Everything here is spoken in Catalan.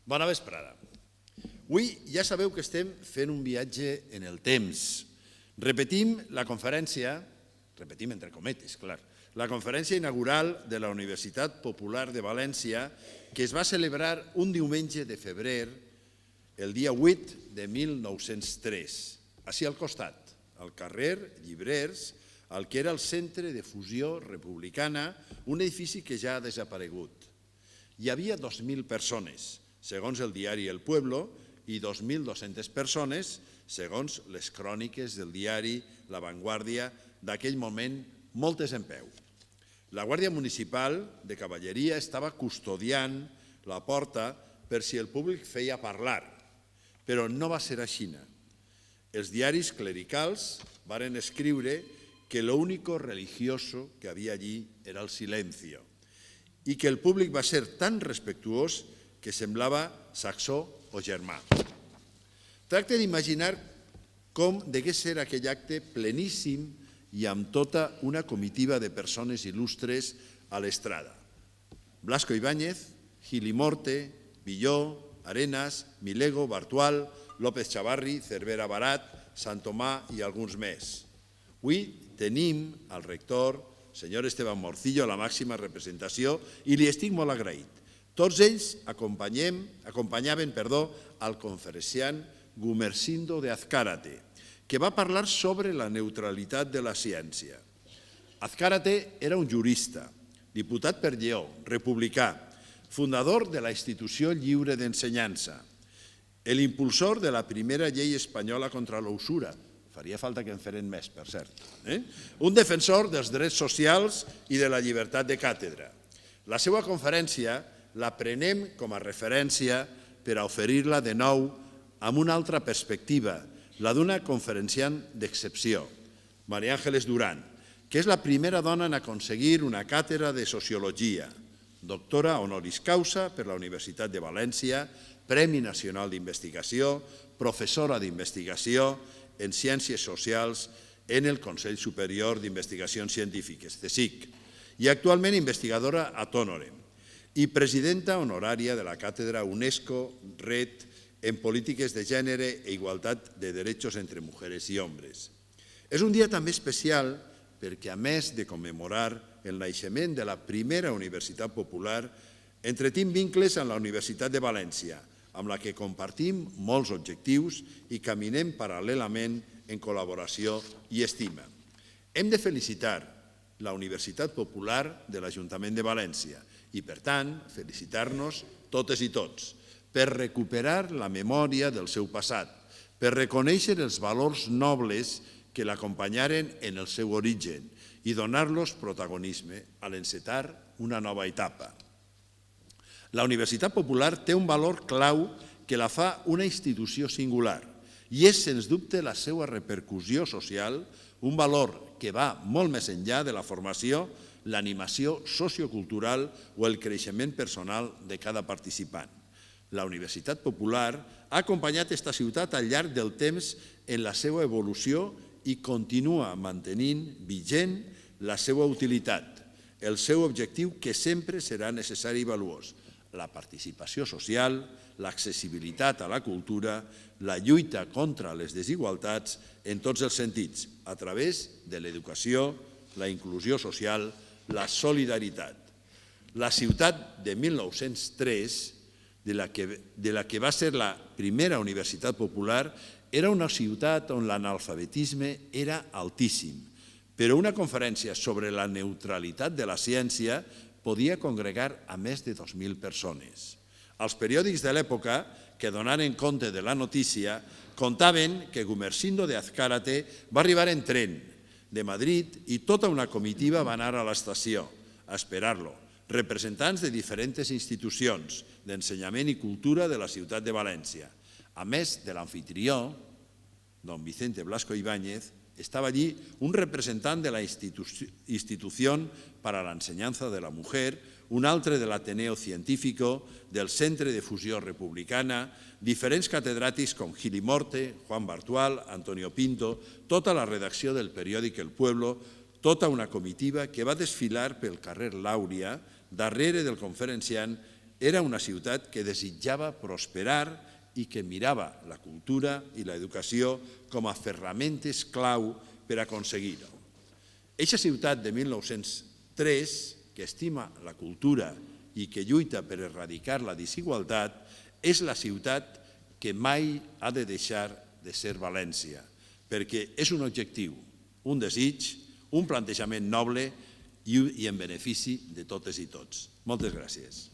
Bona vesprada. Avui ja sabeu que estem fent un viatge en el temps. Repetim la conferència, repetim entre cometes, clar, la conferència inaugural de la Universitat Popular de València que es va celebrar un diumenge de febrer, el dia 8 de 1903, així al costat, al carrer Llibrers, al que era el Centre de Fusió Republicana, un edifici que ja ha desaparegut. Hi havia 2.000 persones, segons el diari El Pueblo, i 2.200 persones, segons les cròniques del diari La Vanguardia d'aquell moment, moltes en peu. La Guàrdia Municipal de Cavalleria estava custodiant la porta per si el públic feia parlar, però no va ser així. Els diaris clericals varen escriure que lo único religioso que había allí era el silencio i que el públic va ser tan respectuós que semblava saxó o germà. Tracte d'imaginar com degué ser aquell acte pleníssim i amb tota una comitiva de persones il·lustres a l'estrada. Blasco Ibáñez, Gili Morte, Villó, Arenas, Milego, Bartual, López Chavarri, Cervera Barat, Sant Tomà i alguns més. Avui tenim al rector, senyor Esteban Morcillo, a la màxima representació i li estic molt agraït. Tots ells acompanyaven al conferenciant Gumersindo de Azcárate, que va parlar sobre la neutralitat de la ciència. Azcárate era un jurista, diputat per Lleó, republicà, fundador de la Institució Lliure d'Ensenyança, l'impulsor de la primera llei espanyola contra l'usura, faria falta que en feren més, per cert, un defensor dels drets socials i de la llibertat de càtedra. La seva conferència la prenem com a referència per a oferir-la de nou amb una altra perspectiva, la d'una conferenciant d'excepció, María Ángeles Durán, que és la primera dona en aconseguir una càtedra de Sociologia, doctora honoris causa per la Universitat de València, Premi Nacional d'Investigació, professora d'investigació en Ciències Socials en el Consell Superior d'Investigacions Científiques, CSIC, i actualment investigadora ad honorem i presidenta honorària de la càtedra UNESCO-RED en Polítiques de Gènere e Igualtat de Derechos entre Mujeres i Hombres. És un dia també especial perquè, a més de commemorar el naixement de la primera universitat popular, entretim vincles amb la Universitat de València, amb la que compartim molts objectius i caminem paral·lelament en col·laboració i estima. Hem de felicitar la Universitat Popular de l'Ajuntament de València i, per tant, felicitar-nos totes i tots per recuperar la memòria del seu passat, per reconèixer els valors nobles que l'acompanyaren en el seu origen i donar-los protagonisme a l'encetar una nova etapa. La Universitat Popular té un valor clau que la fa una institució singular i és, sens dubte, la seva repercussió social, un valor que va molt més enllà de la formació, l'animació sociocultural o el creixement personal de cada participant. La Universitat Popular ha acompanyat aquesta ciutat al llarg del temps en la seva evolució i continua mantenint vigent la seva utilitat, el seu objectiu que sempre serà necessari i valuós, la participació social, l'accessibilitat a la cultura, la lluita contra les desigualtats en tots els sentits, a través de l'educació, la inclusió social, la solidaritat. La ciutat de 1903, de la que va ser la primera universitat popular, era una ciutat on l'analfabetisme era altíssim, però una conferència sobre la neutralitat de la ciència podia congregar a més de 2.000 persones. Els periòdics de l'època, que donaren compte de la notícia, contaven que Gumersindo de Azcárate va arribar en tren de Madrid i tota una comitiva va anar a l'estació a esperar-lo, representants de diferents institucions d'ensenyament i cultura de la ciutat de València. A més de l'anfitrió, don Vicente Blasco Ibáñez, estaba allí un representant de la Institución para la Enseñanza de la Mujer, un altre de l'Ateneo Científico, del Centre de Fusió Republicana, diferents catedràtics com Gili Morte, Juan Bartual, Antonio Pinto, tota la redacció del periòdic El Pueblo, tota una comitiva que va desfilar pel carrer Làuria darrere del conferenciant era una ciutat que desitjava prosperar i que mirava la cultura i l'educació com a ferramentes clau per aconseguir-ho. Eixa ciutat de 1903, que estima la cultura i que lluita per erradicar la desigualtat, és la ciutat que mai ha de deixar de ser València, perquè és un objectiu, un desig, un plantejament noble i en benefici de totes i tots. Moltes gràcies.